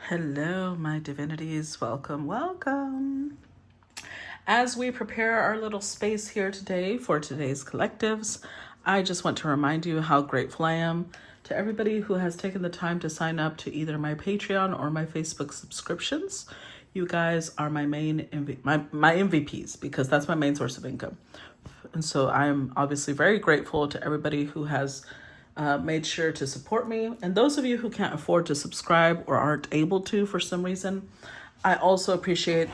Hello, my divinities. Welcome. As we prepare our little space here today for today's collectives, I just want to remind you how grateful I am to everybody who has taken the time to sign up to either my Patreon or my Facebook subscriptions. You guys are my main my MVPs, because that's my main source of income. And so I'm obviously very grateful to everybody who has made sure to support me. And those of you who can't afford to subscribe or aren't able to for some reason, I also appreciate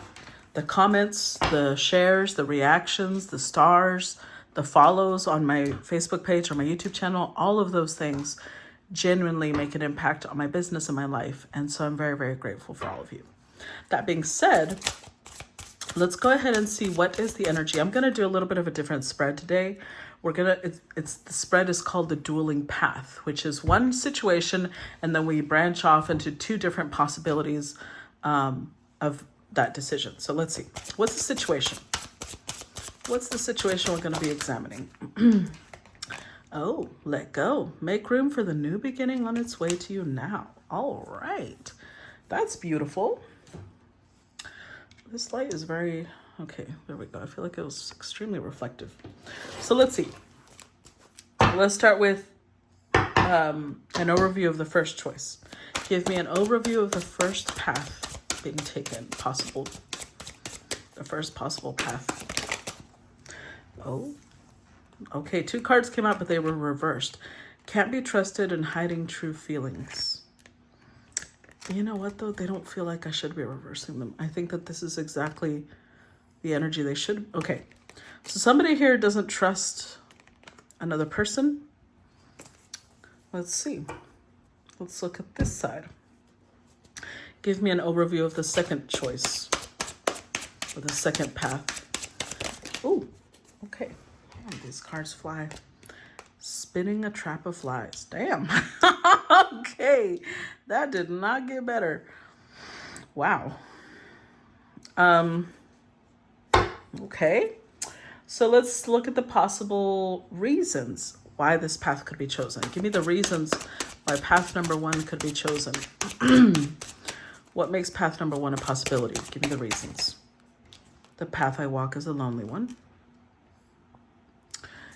the comments, the shares, the reactions, the stars, the follows on my Facebook page or my YouTube channel. All of those things genuinely make an impact on my business and my life. And so I'm very, very grateful for all of you. That being said, let's go ahead and see what is the energy. I'm going to do a little bit of a different spread today. The spread is called the dueling path, which is one situation, and then we branch off into two different possibilities of that decision. So let's see. What's the situation? What's the situation we're going to be examining? Oh, let go. Make room for the new beginning on its way to you now. All right. That's beautiful. This light is very, okay, there we go. I feel like it was extremely reflective. So let's see. Let's start with an overview of the first choice. Give me an overview of the first path being taken, the first possible path. Oh, okay, two cards came out, but they were reversed. Can't be trusted in hiding true feelings. You know what, though? They don't feel like I should be reversing them. I think that this is exactly the energy they should. Okay, so somebody here doesn't trust another person. Let's see. Let's look at this side. Give me an overview of the second choice, or the second path. Oh, okay. Man, these cards fly. Spinning a trap of flies. Damn. Okay. That did not get better. Wow. Okay. So let's look at the possible reasons why this path could be chosen. Give me the reasons why path number one could be chosen. What makes path number one a possibility? Give me the reasons. The path I walk is a lonely one.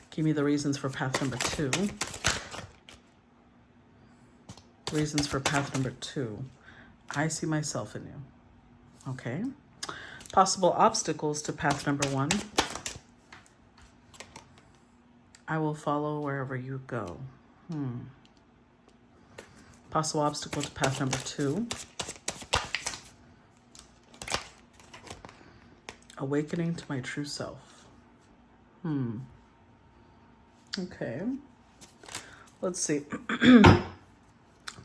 Give me the reasons for path number two. Reasons for path number two. I see myself in you. Okay. Possible obstacles to path number one. I will follow wherever you go. Possible obstacle to path number two. Awakening to my true self. Okay. Let's see.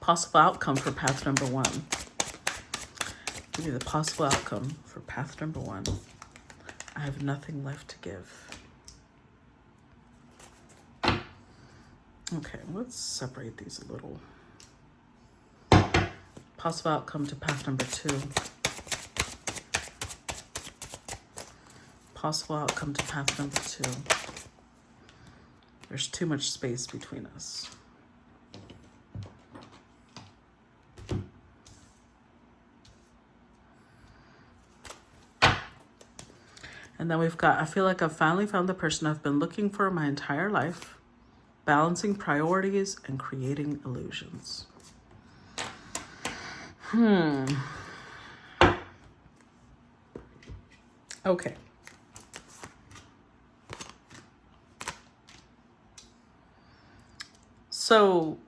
Possible outcome for path number one. Give me the possible outcome for path number one. I have nothing left to give. Okay, let's separate these a little. Possible outcome to path number two. Possible outcome to path number two. There's too much space between us. And then we've got, I feel like I've finally found the person I've been looking for my entire life, balancing priorities and creating illusions. Okay. So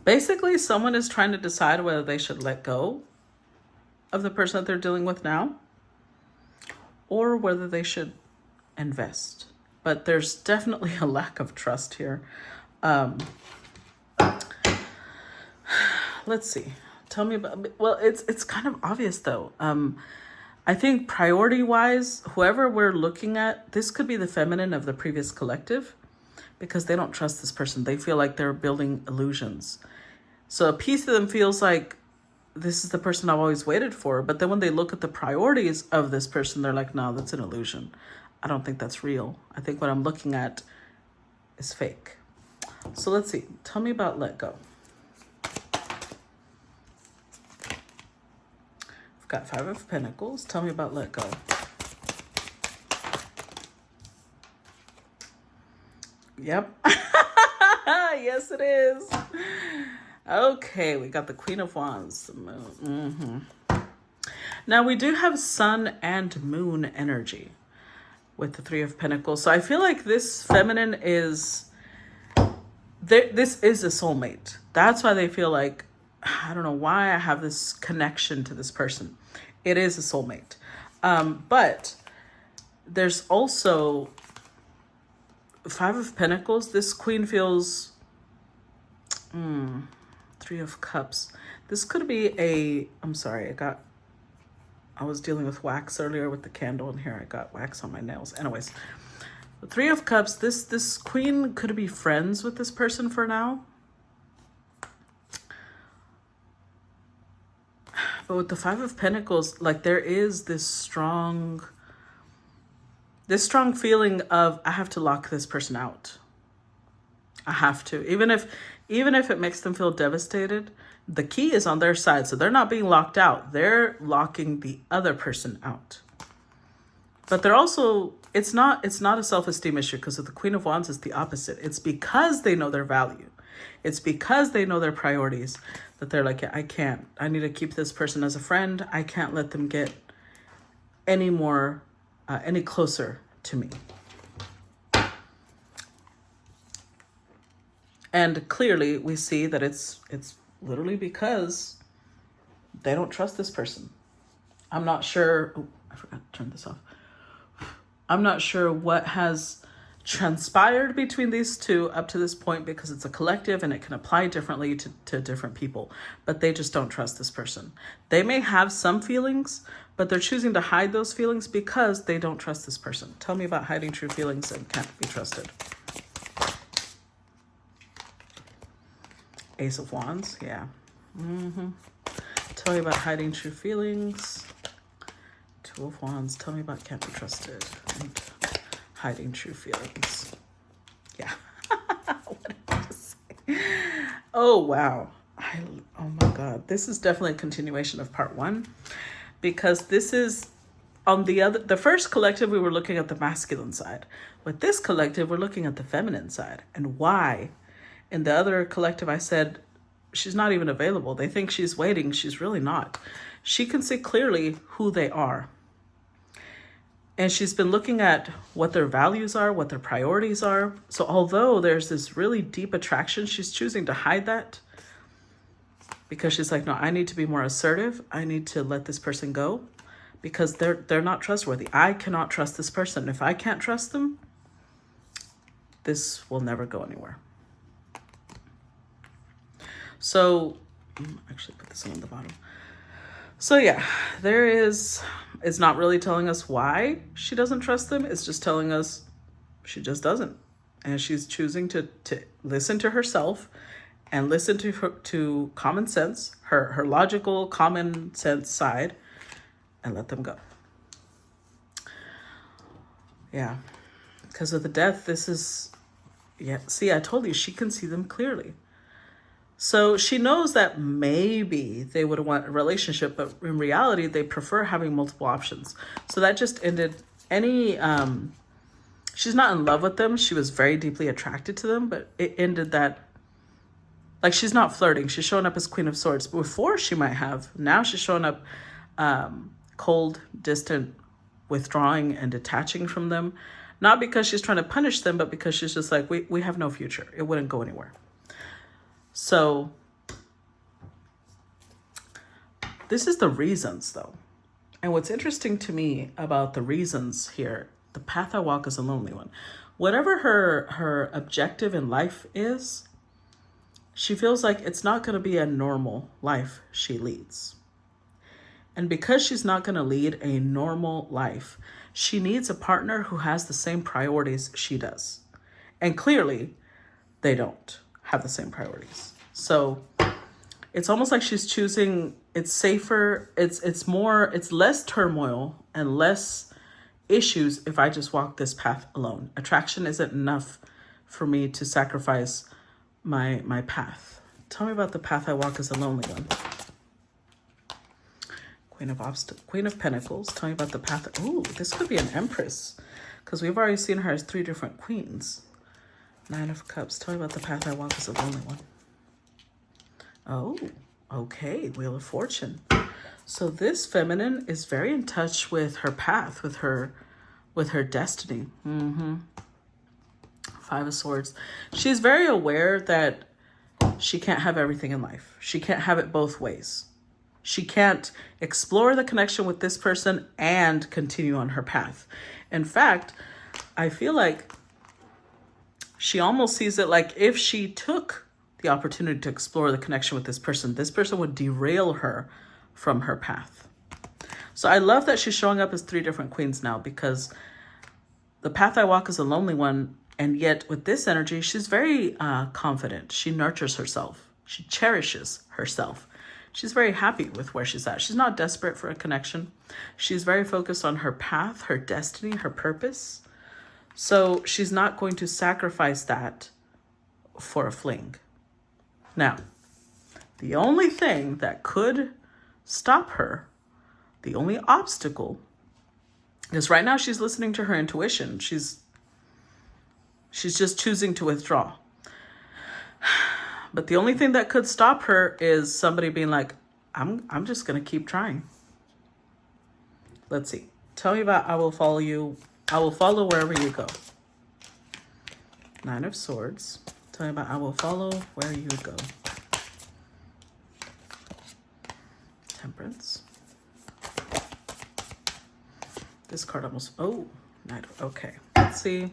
basically, someone is trying to decide whether they should let go of the person that they're dealing with now, or whether they should invest. But there's definitely a lack of trust here. Let's see. Tell me about, well, it's kind of obvious though. I think priority-wise, whoever we're looking at, this could be the feminine of the previous collective, because they don't trust this person. They feel like they're building illusions. So a piece of them feels like this is the person I've always waited for. But then when they look at the priorities of this person, they're like, no, that's an illusion. I don't think that's real. I think what I'm looking at is fake. So let's see. Tell me about let go. I've got Five of Pentacles. Tell me about let go. Yep. Yes, it is. Okay, we got the Queen of Wands. The Moon. Now, we do have Sun and Moon energy with the Three of Pentacles. So I feel like this feminine is... This is a soulmate. That's why they feel like, I don't know why I have this connection to this person. It is a soulmate. But there's also Five of Pentacles. This queen feels Three of Cups. This could be a, I'm sorry, I was dealing with wax earlier with the candle, and here I got wax on my nails. Anyways, the Three of Cups, this queen could be friends with this person for now. But with the Five of Pentacles, like there is this strong feeling of, I have to lock this person out. I have to. Even if it makes them feel devastated, the key is on their side. So they're not being locked out. They're locking the other person out. But they're also, it's not a self-esteem issue, because with the Queen of Wands, it's the opposite. It's because they know their value. It's because they know their priorities that they're like, yeah, I need to keep this person as a friend. I can't let them get any closer to me. And clearly we see that it's literally because they don't trust this person. I'm not sure. Oh, I forgot to turn this off. I'm not sure what has transpired between these two up to this point, because it's a collective and it can apply differently to different people, but they just don't trust this person. They may have some feelings, but they're choosing to hide those feelings because they don't trust this person. Tell me about hiding true feelings and can't be trusted. Ace of Wands, yeah. Tell me about hiding true feelings. Two of Wands, tell me about can't be trusted and hiding true feelings. Yeah. What did I just say? Oh, wow. Oh my God. This is definitely a continuation of part one, because this is on the first collective, we were looking at the masculine side. With this collective, we're looking at the feminine side and why. In the other collective, I said, she's not even available. They think she's waiting. She's really not. She can see clearly who they are. And she's been looking at what their values are, what their priorities are. So although there's this really deep attraction, she's choosing to hide that because she's like, no, I need to be more assertive. I need to let this person go because they're not trustworthy. I cannot trust this person. If I can't trust them, this will never go anywhere. So actually put this one on the bottom. So yeah, it's not really telling us why she doesn't trust them. It's just telling us she just doesn't. And she's choosing to listen to herself and listen to common sense, her logical common sense side, and let them go. Yeah, because of the death, this is, yeah, see, I told you, she can see them clearly. So she knows that maybe they would want a relationship, but in reality, they prefer having multiple options. So that just ended she's not in love with them. She was very deeply attracted to them, but it ended that, like, she's not flirting. She's showing up as Queen of Swords. Before she might have. Now she's showing up cold, distant, withdrawing and detaching from them. Not because she's trying to punish them, but because she's just like, we have no future. It wouldn't go anywhere. So this is the reasons, though. And what's interesting to me about the reasons here, the path I walk is a lonely one. Whatever her objective in life is, she feels like it's not going to be a normal life she leads. And because she's not going to lead a normal life, she needs a partner who has the same priorities she does. And clearly, they don't have the same priorities. So it's almost like she's choosing, it's safer, it's less turmoil and less issues if I just walk this path alone. Attraction isn't enough for me to sacrifice my path. Tell me about the path I walk as a lonely one. Queen of Pentacles. Tell me about the path. Oh, this could be an Empress, because we've already seen her as 3 different queens. 9 of Cups. Tell me about the path I walk as a lonely one. Oh, okay. Wheel of Fortune. So this feminine is very in touch with her path, with her destiny. 5 of Swords. She's very aware that she can't have everything in life. She can't have it both ways. She can't explore the connection with this person and continue on her path. In fact, I feel like she almost sees it like if she took the opportunity to explore the connection with this person would derail her from her path. So I love that she's showing up as 3 different queens now, because the path I walk is a lonely one. And yet with this energy, she's very confident. She nurtures herself. She cherishes herself. She's very happy with where she's at. She's not desperate for a connection. She's very focused on her path, her destiny, her purpose. So she's not going to sacrifice that for a fling. Now, the only thing that could stop her, the only obstacle, is right now she's listening to her intuition. She's just choosing to withdraw. But the only thing that could stop her is somebody being like, I'm just going to keep trying. Let's see. Tell me about I will follow you. I will follow wherever you go. 9 of Swords. Tell me about I will follow where you go. Temperance. This card almost, oh, okay. Let's see.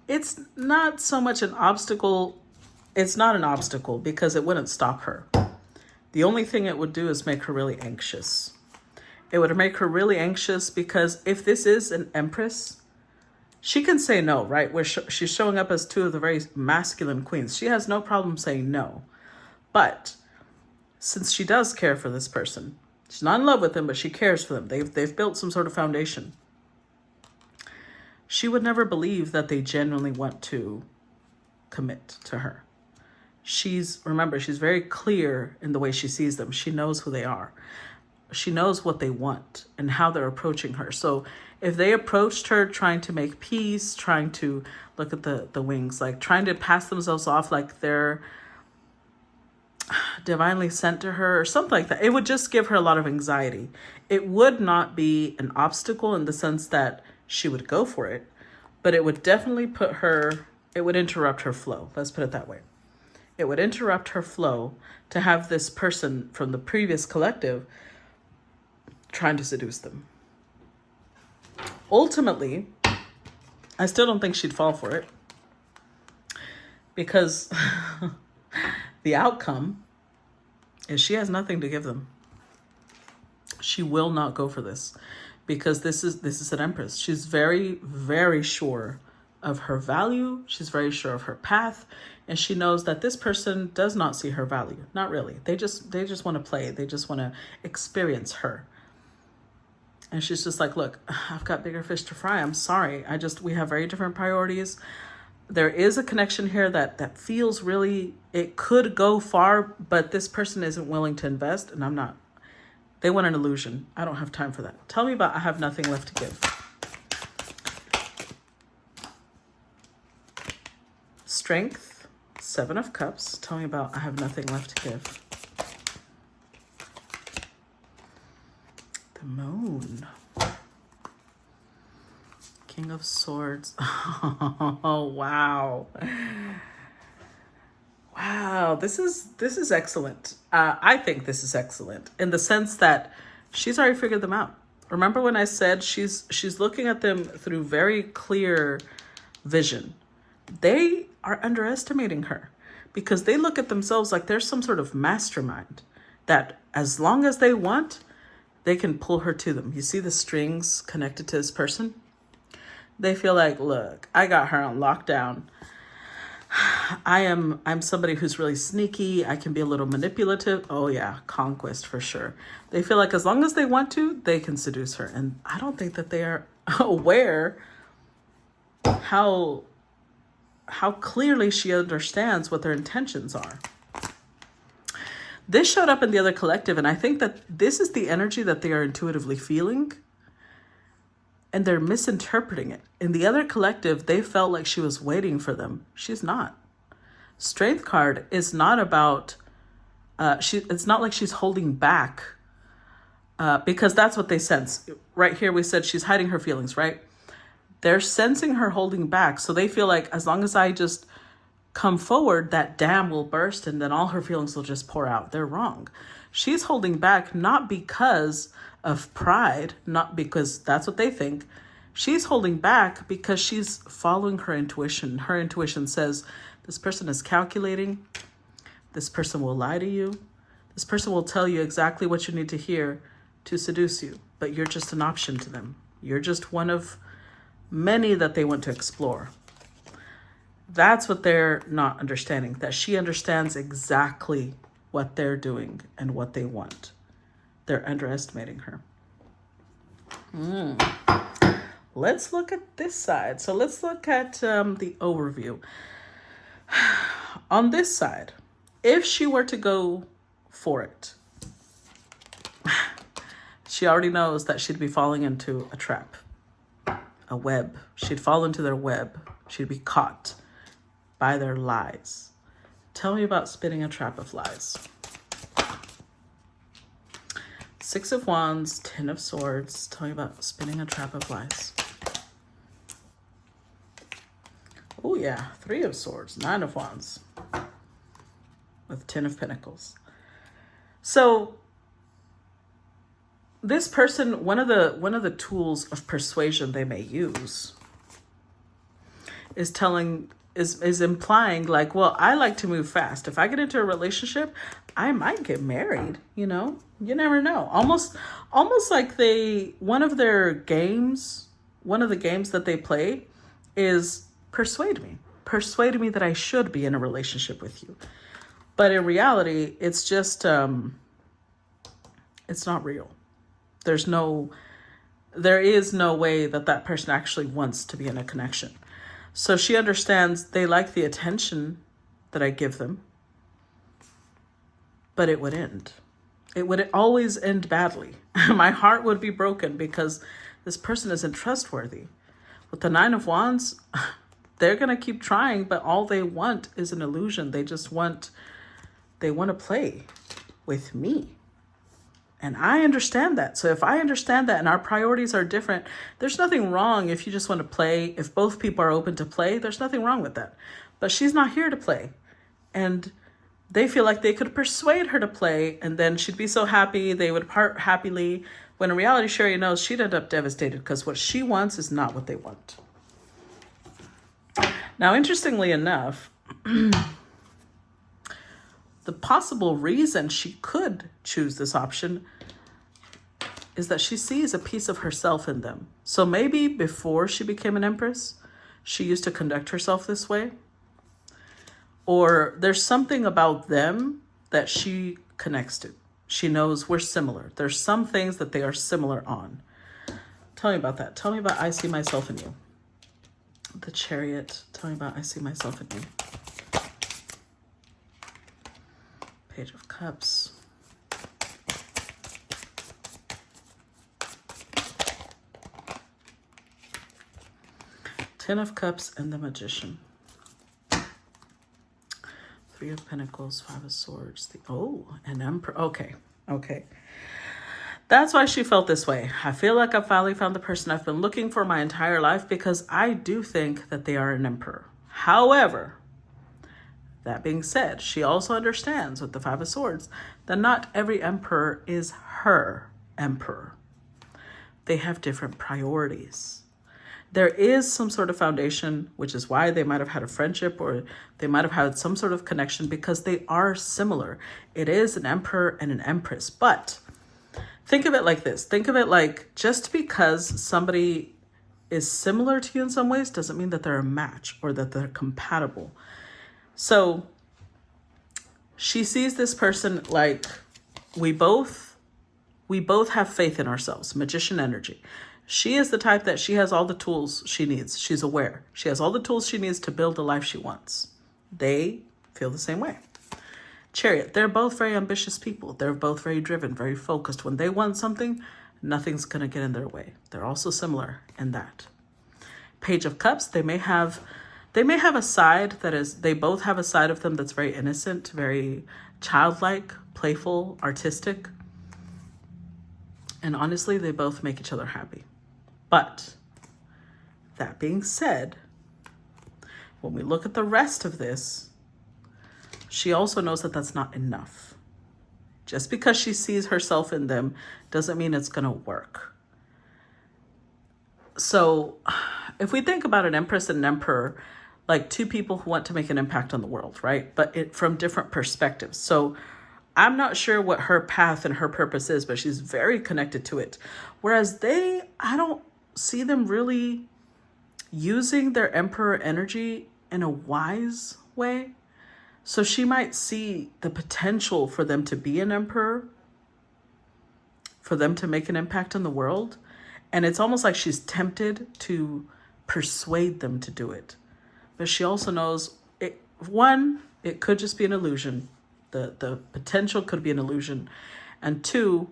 It's not so much an obstacle. It's not an obstacle because it wouldn't stop her. The only thing it would do is make her really anxious. It would make her really anxious because if this is an Empress, she can say no, right? Where she's showing up as 2 of the very masculine queens. She has no problem saying no. But since she does care for this person, she's not in love with them, but she cares for them. They've built some sort of foundation. She would never believe that they genuinely want to commit to her. Remember, she's very clear in the way she sees them. She knows who they are. She knows what they want and how they're approaching her. So if they approached her trying to make peace, trying to look at the wings, like trying to pass themselves off like they're divinely sent to her or something like that, it would just give her a lot of anxiety. It would not be an obstacle in the sense that she would go for it, but it would definitely it would interrupt her flow. Let's put it that way. It would interrupt her flow to have this person from the previous collective trying to seduce them. Ultimately, I still don't think she'd fall for it because the outcome is she has nothing to give them. She will not go for this because this is an Empress. She's very, very sure of her value. She's very sure of her path. And she knows that this person does not see her value. Not really. They just want to play. They just want to experience her. And she's just like, look, I've got bigger fish to fry. I'm sorry. We have very different priorities. There is a connection here that feels really, it could go far, but this person isn't willing to invest and I'm not. They want an illusion. I don't have time for that. Tell me about I have nothing left to give. Strength, 7 of Cups. Tell me about I have nothing left to give. The Moon. King of Swords. Oh, wow. Wow, this is excellent. I think this is excellent in the sense that she's already figured them out. Remember when I said she's looking at them through very clear vision. They are underestimating her because they look at themselves like there's some sort of mastermind that as long as they want, they can pull her to them. You see the strings connected to this person? They feel like, look, I got her on lockdown. I'm somebody who's really sneaky. I can be a little manipulative. Oh yeah, conquest for sure. They feel like as long as they want to, they can seduce her. And I don't think that they are aware how clearly she understands what their intentions are. This showed up in the other collective, and I think that this is the energy that they are intuitively feeling, and they're misinterpreting it. In the other collective, they felt like she was waiting for them. She's not. Strength card is not about, it's not like she's holding back, because that's what they sense. Right here, we said she's hiding her feelings, right? They're sensing her holding back. So they feel like as long as I just come forward, that dam will burst and then all her feelings will just pour out. They're wrong. She's holding back not because of pride, not because that's what they think. She's holding back because she's following her intuition. Her intuition says, this person is calculating. This person will lie to you. This person will tell you exactly what you need to hear to seduce you, but you're just an option to them. You're just one of many that they want to explore. That's what they're not understanding, that she understands exactly what they're doing and what they want. They're underestimating her. Let's look at this side. So let's look at the overview. On this side, if she were to go for it, she already knows that she'd be falling into a trap, a web. She'd fall into their web. She'd be caught by their lies. Tell me about spinning a trap of lies. Six of Wands, 10 of Swords. Tell me about spinning a trap of lies. Oh yeah, 3 of Swords, 9 of Wands, with 10 of Pentacles. So this person, one of the tools of persuasion they may use is implying like, well, I like to move fast. If I get into a relationship, I might get married, you know? You never know. Almost like one of the games that they play is persuade me that I should be in a relationship with you. But in reality, it's just, it's not real. There is no way that person actually wants to be in a connection. So she understands they like the attention that I give them, but it would end. It would always end badly. My heart would be broken because this person isn't trustworthy. With the 9 of Wands, they're going to keep trying, but all they want is an illusion. They want to play with me. And I understand that. So if I understand that and our priorities are different, there's nothing wrong if you just want to play. If both people are open to play, there's nothing wrong with that. But she's not here to play. And they feel like they could persuade her to play and then she'd be so happy, they would part happily. When in reality, Sherry knows she'd end up devastated because what she wants is not what they want. Now, interestingly enough, the possible reason she could choose this option is that she sees a piece of herself in them. So maybe before she became an empress, she used to conduct herself this way. Or there's something about them that she connects to. She knows we're similar. There's some things that they are similar on. Tell me about that. Tell me about I see myself in you. The Chariot. Tell me about I see myself in you. Page of Cups. Ten of Cups and the Magician. 3 of Pentacles, 5 of Swords. An Emperor. Okay. That's why she felt this way. I feel like I finally found the person I've been looking for my entire life because I do think that they are an emperor. However, that being said, she also understands with the 5 of Swords that not every emperor is her emperor. They have different priorities. There is some sort of foundation, which is why they might have had a friendship or they might have had some sort of connection because they are similar. It is an emperor and an empress. But think of it like this. Think of it like just because somebody is similar to you in some ways doesn't mean that they're a match or that they're compatible. So she sees this person like we both have faith in ourselves, magician energy. She is the type that she has all the tools she needs. She's aware. She has all the tools she needs to build the life she wants. They feel the same way. Chariot, they're both very ambitious people. They're both very driven, very focused. When they want something, nothing's going to get in their way. They're also similar in that. Page of Cups, they may have a side that is, they both have a side of them that's very innocent, very childlike, playful, artistic. And honestly, they both make each other happy. But that being said, when we look at the rest of this, she also knows that that's not enough. Just because she sees herself in them doesn't mean it's going to work. So if we think about an empress and an emperor, like two people who want to make an impact on the world, right? But from different perspectives. So I'm not sure what her path and her purpose is, but she's very connected to it. Whereas I don't see them really using their emperor energy in a wise way. So she might see the potential for them to be an emperor, for them to make an impact on the world. And it's almost like she's tempted to persuade them to do it. But she also knows, it could just be an illusion. The potential could be an illusion. And two,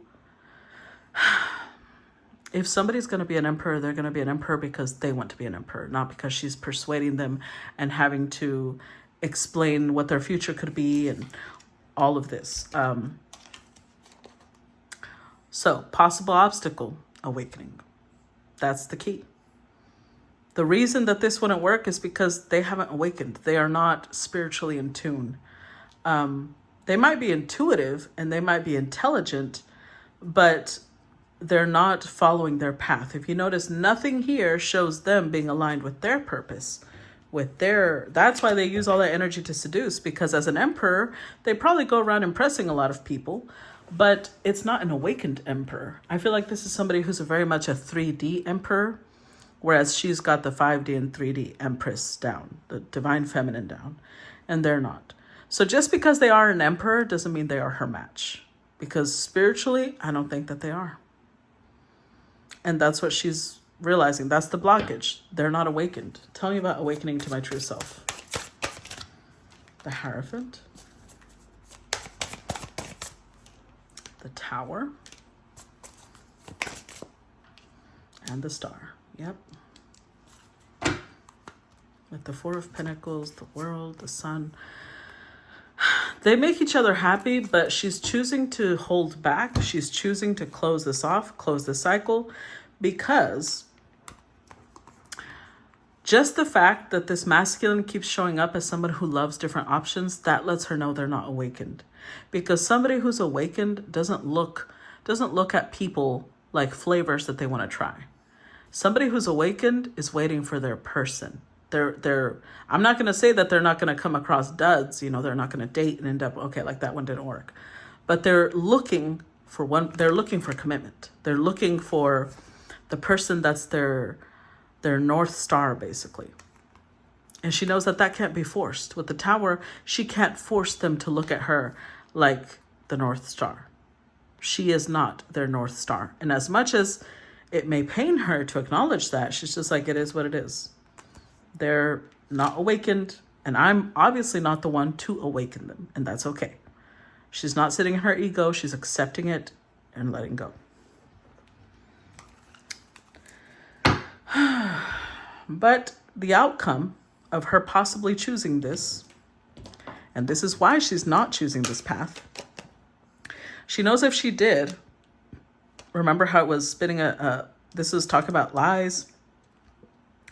if somebody's going to be an emperor, they're going to be an emperor because they want to be an emperor, not because she's persuading them and having to explain what their future could be and all of this. So possible obstacle, awakening. That's the key. The reason that this wouldn't work is because they haven't awakened. They are not spiritually in tune. They might be intuitive and they might be intelligent, but they're not following their path. If you notice, nothing here shows them being aligned with their purpose, that's why they use all that energy to seduce, because as an emperor, they probably go around impressing a lot of people, but it's not an awakened emperor. I feel like this is somebody who's very much a 3D emperor, whereas she's got the 5D and 3D empress down, the divine feminine down, and they're not. So just because they are an emperor doesn't mean they are her match, because spiritually, I don't think that they are. And that's what she's realizing. That's the blockage. They're not awakened. Tell me about awakening to my true self. The Hierophant. The Tower. And the Star. Yep. With the Four of Pentacles, the World, the Sun. They make each other happy, but she's choosing to hold back. She's choosing to close this off, close the cycle, because just the fact that this masculine keeps showing up as someone who loves different options, that lets her know they're not awakened. Because somebody who's awakened doesn't look at people like flavors that they want to try. Somebody who's awakened is waiting for their person. I'm not going to say that they're not going to come across duds, they're not going to date and end up, okay, like that one didn't work. But they're looking for commitment. They're looking for the person that's their North Star, basically. And she knows that can't be forced. With the Tower, she can't force them to look at her like the North Star. She is not their North Star. And as much as it may pain her to acknowledge that, she's just like, it is what it is. They're not awakened, and I'm obviously not the one to awaken them, and that's okay. She's not sitting in her ego. She's accepting it and letting go. But the outcome of her possibly choosing this, and this is why she's not choosing this path, she knows if she did, remember how it was spinning this was talking about lies.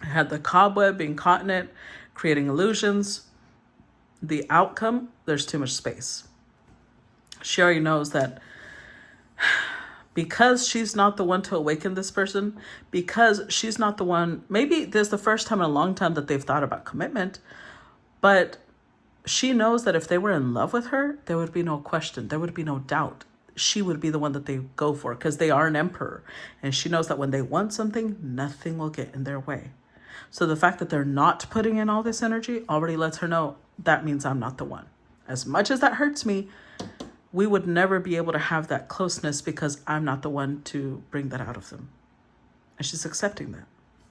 It had the cobweb being caught in it, creating illusions. The outcome, there's too much space. She already knows that because she's not the one to awaken this person, because she's not the one, maybe this is the first time in a long time that they've thought about commitment, but she knows that if they were in love with her, there would be no question. There would be no doubt. She would be the one that they go for, because they are an emperor. And she knows that when they want something, nothing will get in their way. So the fact that they're not putting in all this energy already lets her know that means I'm not the one. As much as that hurts me, we would never be able to have that closeness because I'm not the one to bring that out of them. And she's accepting that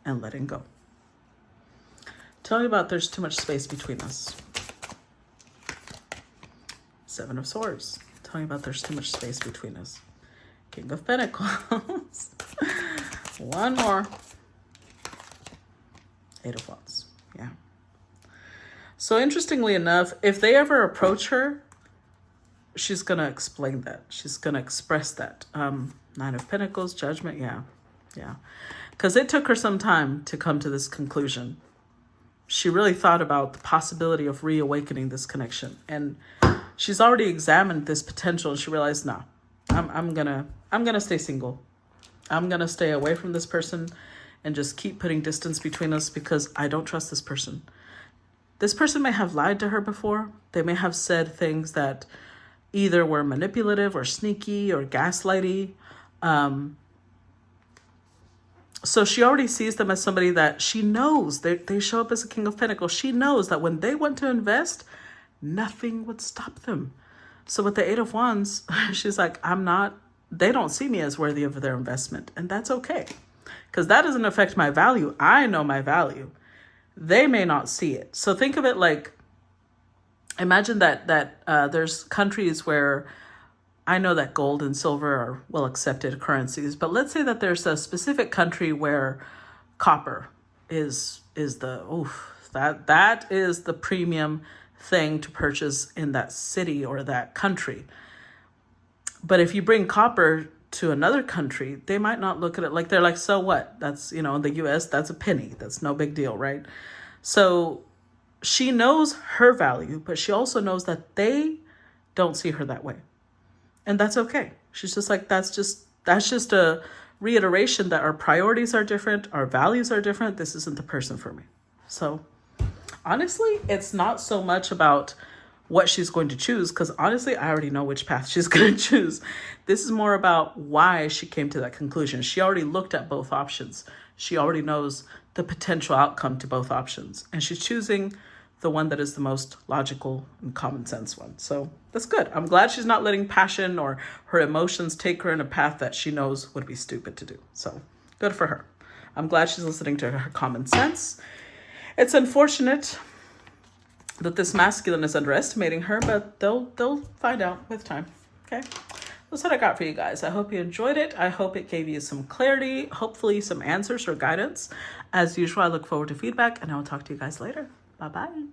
and letting go. Tell me about there's too much space between us. Seven of Swords. Tell me about there's too much space between us. King of Pentacles. One more. Eight of Wands. Yeah. So interestingly enough, if they ever approach her, she's going to explain that. She's going to express that. Nine of Pentacles, Judgment. Yeah. Yeah. Because it took her some time to come to this conclusion. She really thought about the possibility of reawakening this connection. And she's already examined this potential. And she realized, no, I'm gonna stay single. I'm going to stay away from this person and just keep putting distance between us because I don't trust this person. This person may have lied to her before. They may have said things that either were manipulative or sneaky or gaslighty. So she already sees them as somebody that she knows. They show up as a King of Pentacles. She knows that when they want to invest, nothing would stop them. So with the Eight of Wands, she's like, they don't see me as worthy of their investment. And that's okay. Because that doesn't affect my value. I know my value. They may not see it. So think of it like, imagine that there's countries where I know that gold and silver are well accepted currencies, but let's say that there's a specific country where copper is that is the premium thing to purchase in that city or that country. But if you bring copper to another country, they might not look at it like, they're like, so what? That's, in the US, that's a penny. That's no big deal, right? So she knows her value, but she also knows that they don't see her that way. And that's okay. She's just like, that's just a reiteration that our priorities are different. Our values are different. This isn't the person for me. So honestly, it's not so much about what she's going to choose, because honestly, I already know which path she's going to choose. This is more about why she came to that conclusion. She already looked at both options. She already knows the potential outcome to both options. And she's choosing the one that is the most logical and common sense one. So that's good. I'm glad she's not letting passion or her emotions take her in a path that she knows would be stupid to do. So good for her. I'm glad she's listening to her common sense. It's unfortunate that this masculine is underestimating her, but they'll find out with time. Okay. That's what I got for you guys. I hope you enjoyed it. I hope it gave you some clarity, hopefully some answers or guidance. As usual, I look forward to feedback, and I will talk to you guys later. Bye-bye.